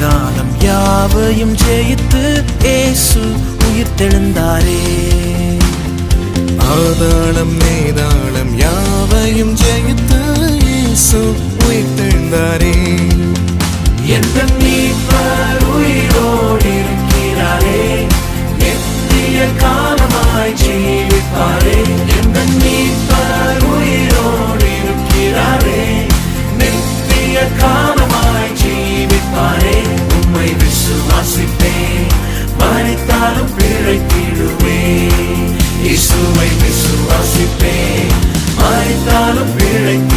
பாதாளம் யாவையும் ஜெயித்து இயேசு உயிர்த்தெழுந்தாரே. பாதாளம் மேதாளம் யாவையும் ஜெயித்து இயேசு உயிர்த்தெழுந்தாரே. எந்த மீட்பர் உயிரோடு இருக்கிறாரே, நித்திய காலமாய் ஜீவிப்பாரே. எந்த மீட்பர் உயிரோடு இருக்கிறாரே, நித்திய காலமாய் ஜீவிப்பாரே. உம்மை விசுவாசிப்பேன், மரித்தாலும் பிழைத்திடுவேன். இயேசுவை விசுவாசிப்பேன், மரித்தாலும் பிழைத்திடுவேன்.